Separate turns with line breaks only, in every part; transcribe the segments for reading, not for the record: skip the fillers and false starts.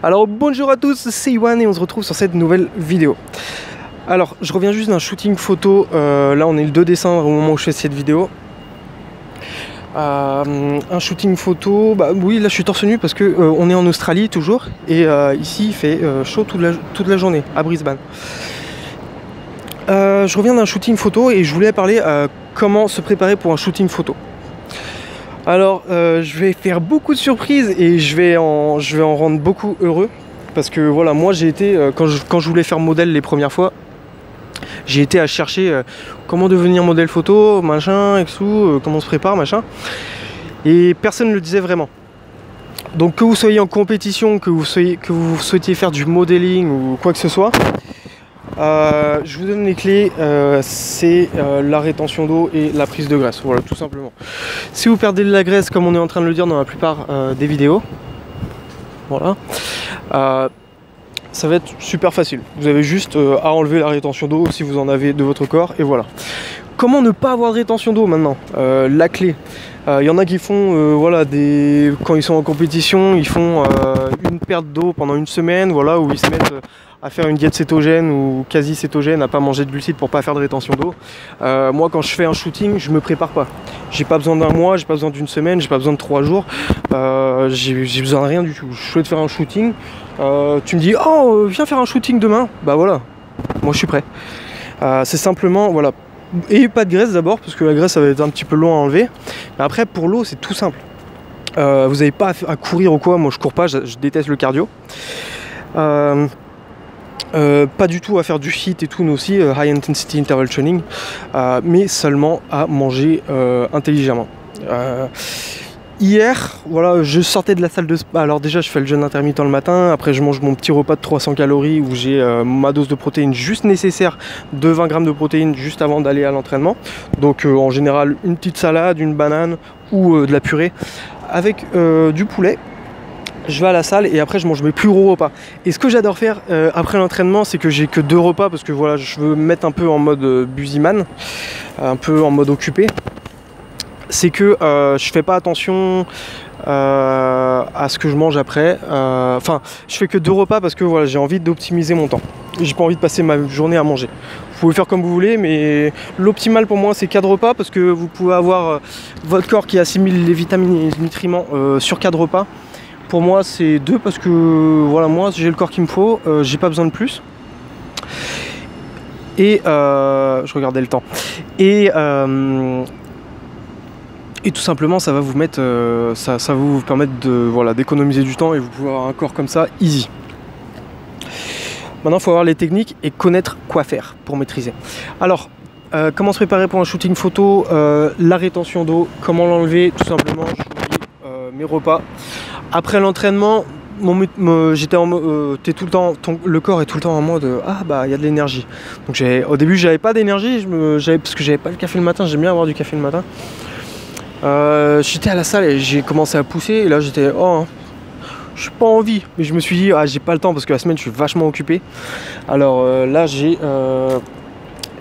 Alors bonjour à tous, c'est Iwan et on se retrouve sur cette nouvelle vidéo. Alors je reviens juste d'un shooting photo, là on est le 2 décembre au moment où je fais cette vidéo. Un shooting photo, bah oui là je suis torse nu parce que on est en Australie toujours et ici il fait chaud toute la journée à Brisbane. Je reviens d'un shooting photo et je voulais parler comment se préparer pour un shooting photo. Alors je vais faire beaucoup de surprises et je vais en rendre beaucoup heureux parce que voilà, moi j'ai été quand je voulais faire modèle les premières fois, j'ai été à chercher comment devenir modèle photo, machin, et tout, comment on se prépare, machin, et personne ne le disait vraiment. Donc que vous soyez en compétition, que vous souhaitiez faire du modeling ou quoi que ce soit, je vous donne les clés, c'est la rétention d'eau et la prise de graisse, voilà tout simplement. Si vous perdez de la graisse comme on est en train de le dire dans la plupart des vidéos, voilà, ça va être super facile. Vous avez juste à enlever la rétention d'eau si vous en avez de votre corps et voilà. Comment ne pas avoir de rétention d'eau maintenant, la clé. Y en a qui font, voilà, quand ils sont en compétition, ils font une perte d'eau pendant une semaine, voilà, où ils se mettent à faire une diète cétogène ou quasi cétogène, à pas manger de glucides pour pas faire de rétention d'eau. Moi, quand je fais un shooting, je me prépare pas. J'ai pas besoin d'un mois, j'ai pas besoin d'une semaine, j'ai pas besoin de 3 jours. J'ai besoin de rien du tout. Je souhaite faire un shooting. Tu me dis, oh, viens faire un shooting demain. Bah voilà, moi je suis prêt. C'est simplement, voilà. Et pas de graisse d'abord, parce que la graisse ça va être un petit peu long à enlever. Mais après pour l'eau c'est tout simple. Vous n'avez pas à courir ou quoi, moi je cours pas, je déteste le cardio. Pas du tout à faire du HIIT et tout, nous aussi, High Intensity Interval Training, mais seulement à manger intelligemment. Hier, voilà, je sortais de la salle de spa. Alors déjà, je fais le jeûne intermittent le matin. Après, je mange mon petit repas de 300 calories où j'ai ma dose de protéines juste nécessaire de 20 grammes de protéines juste avant d'aller à l'entraînement. Donc, en général, une petite salade, une banane ou de la purée avec du poulet. Je vais à la salle et après, je mange mes plus gros repas. Et ce que j'adore faire après l'entraînement, c'est que j'ai que 2 repas parce que voilà, je veux me mettre un peu en mode busyman, un peu en mode occupé. C'est que je fais pas attention à ce que je mange après. Enfin, je fais que 2 repas parce que voilà, j'ai envie d'optimiser mon temps. J'ai pas envie de passer ma journée à manger. Vous pouvez faire comme vous voulez, mais l'optimal pour moi c'est 4 repas parce que vous pouvez avoir votre corps qui assimile les vitamines et les nutriments sur 4 repas. Pour moi c'est 2 parce que voilà, moi j'ai le corps qu'il me faut, j'ai pas besoin de plus. Et je regardais le temps. Et tout simplement, ça va vous mettre, ça va vous permettre de, voilà, d'économiser du temps et vous pouvez avoir un corps comme ça, easy. Maintenant, il faut avoir les techniques et connaître quoi faire pour maîtriser. Alors, comment se préparer pour un shooting photo, la rétention d'eau, comment l'enlever, tout simplement, je vous dis, mes repas. Après l'entraînement, j'étais en mode, le corps est tout le temps en mode ah bah il y a de l'énergie. Donc au début, j'avais pas d'énergie, parce que j'avais pas le café le matin. J'aime bien avoir du café le matin. J'étais à la salle et j'ai commencé à pousser et là j'étais j'ai pas envie, mais je me suis dit j'ai pas le temps parce que la semaine je suis vachement occupé. Alors là je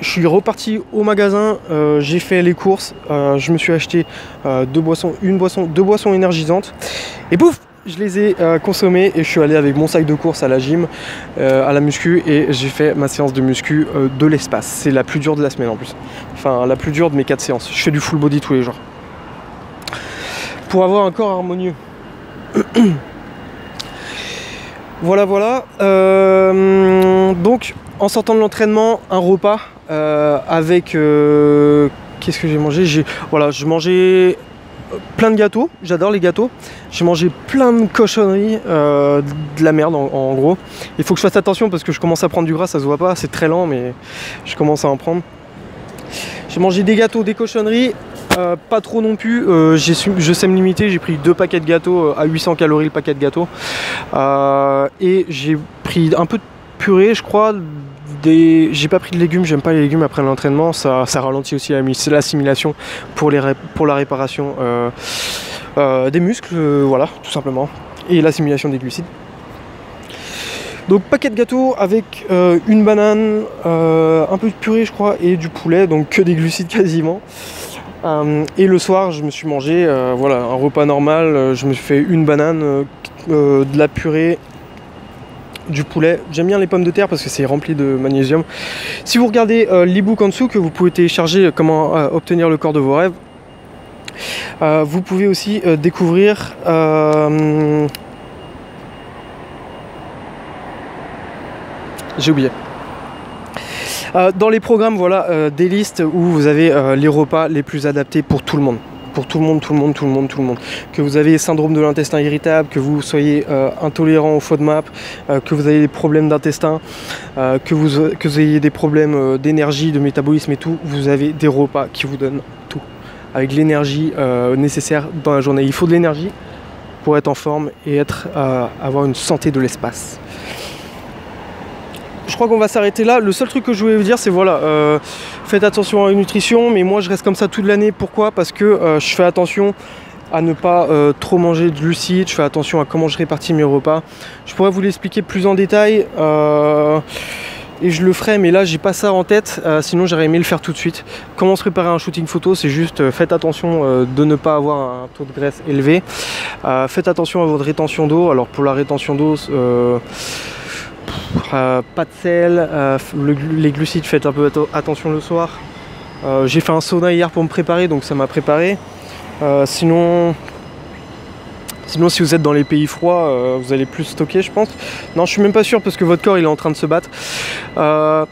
suis reparti au magasin, j'ai fait les courses, je me suis acheté 2 boissons énergisantes et pouf, je les ai consommées et je suis allé avec mon sac de course à la gym, à la muscu, et j'ai fait ma séance de muscu de l'espace. C'est la plus dure de la semaine en plus, enfin la plus dure de mes 4 séances. Je fais du full body tous les jours pour avoir un corps harmonieux. Voilà. Donc en sortant de l'entraînement, un repas avec qu'est-ce que j'ai mangé? Je mangeais plein de gâteaux, j'adore les gâteaux. J'ai mangé plein de cochonneries, de la merde en gros. Il faut que je fasse attention parce que je commence à prendre du gras, ça se voit pas, c'est très lent, mais je commence à en prendre. J'ai mangé des gâteaux, des cochonneries, pas trop non plus. Je sais me limiter, j'ai pris 2 paquets de gâteaux à 800 calories le paquet de gâteaux. Et j'ai pris un peu de purée, je crois. J'ai pas pris de légumes, j'aime pas les légumes après l'entraînement, ça ralentit aussi l'assimilation pour la réparation des muscles, voilà, tout simplement, et l'assimilation des glucides. Donc paquet de gâteaux avec une banane, un peu de purée je crois, et du poulet, donc que des glucides quasiment. Et le soir je me suis mangé voilà, un repas normal, je me suis fait une banane, de la purée, du poulet. J'aime bien les pommes de terre parce que c'est rempli de magnésium. Si vous regardez l'e-book en dessous que vous pouvez télécharger, comment obtenir le corps de vos rêves, vous pouvez aussi découvrir j'ai oublié. Dans les programmes, voilà, des listes où vous avez les repas les plus adaptés pour tout le monde. Pour tout le monde. Que vous avez syndrome de l'intestin irritable, que vous soyez intolérant au FODMAP, que vous ayez des problèmes d'intestin, que vous ayez des problèmes d'énergie, de métabolisme et tout, vous avez des repas qui vous donnent tout. Avec l'énergie nécessaire dans la journée. Il faut de l'énergie pour être en forme et avoir une santé de l'espace. Je crois qu'on va s'arrêter là. Le seul truc que je voulais vous dire, c'est voilà, faites attention à la nutrition, mais moi je reste comme ça toute l'année. Pourquoi? Parce que je fais attention à ne pas trop manger de glucides, je fais attention à comment je répartis mes repas. Je pourrais vous l'expliquer plus en détail et je le ferai, mais là j'ai pas ça en tête, sinon j'aurais aimé le faire tout de suite. Comment se préparer un shooting photo? C'est juste faites attention de ne pas avoir un taux de graisse élevé. Faites attention à votre rétention d'eau. Alors pour la rétention d'eau, pas de sel, les glucides, faites un peu attention le soir. J'ai fait un sauna hier pour me préparer, donc ça m'a préparé. Sinon si vous êtes dans les pays froids, vous allez plus stocker, je pense. Non, je suis même pas sûr parce que votre corps il est en train de se battre. De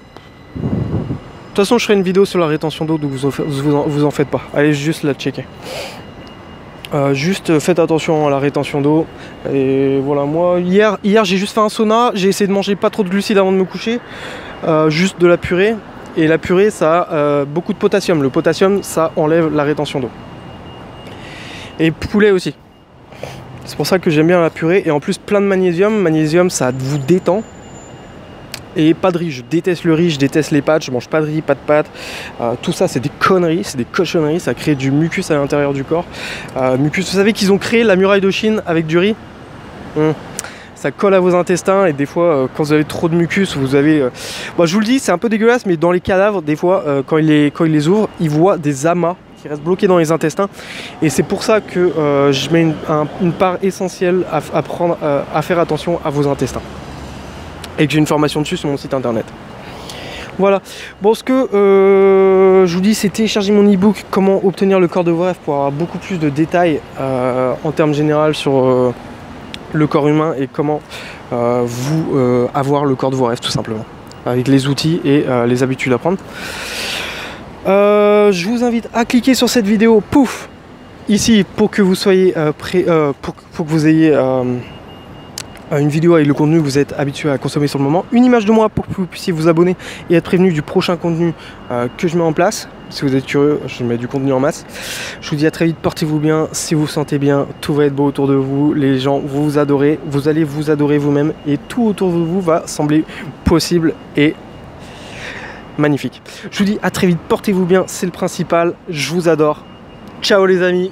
toute façon, je ferai une vidéo sur la rétention d'eau, donc vous en faites pas. Allez juste la checker. Juste faites attention à la rétention d'eau. Et voilà, moi hier j'ai juste fait un sauna, j'ai essayé de manger pas trop de glucides avant de me coucher, juste de la purée. Et la purée ça a beaucoup de potassium. Le potassium ça enlève la rétention d'eau. Et poulet aussi. C'est pour ça que j'aime bien la purée. Et en plus plein de magnésium. Magnésium ça vous détend. Et pas de riz, je déteste le riz, je déteste les pâtes, je mange pas de riz, pas de pâtes. Tout ça c'est des conneries, c'est des cochonneries, ça crée du mucus à l'intérieur du corps. Mucus, vous savez qu'ils ont créé la muraille de Chine avec du riz. Ça colle à vos intestins et des fois quand vous avez trop de mucus, vous avez... Bon, je vous le dis, c'est un peu dégueulasse, mais dans les cadavres, des fois quand ils les ouvrent, ils voient des amas qui restent bloqués dans les intestins. Et c'est pour ça que je mets une part essentielle à faire attention à vos intestins. Et que j'ai une formation dessus sur mon site internet. Voilà. Bon, ce que je vous dis, c'est télécharger mon e-book Comment obtenir le corps de vos rêves pour avoir beaucoup plus de détails en termes généraux sur le corps humain et comment avoir le corps de vos rêves tout simplement. Avec les outils et les habitudes à prendre. Je vous invite à cliquer sur cette vidéo, pouf, ici pour que vous soyez prêt, pour que vous ayez... une vidéo avec le contenu que vous êtes habitué à consommer sur le moment, une image de moi pour que vous puissiez vous abonner et être prévenu du prochain contenu que je mets en place. Si vous êtes curieux, je mets du contenu en masse. Je vous dis à très vite, portez-vous bien, si vous vous sentez bien, tout va être beau autour de vous, les gens vont vous adorer, vous allez vous adorer vous-même et tout autour de vous va sembler possible et magnifique. Je vous dis à très vite, portez-vous bien, c'est le principal, je vous adore. Ciao les amis.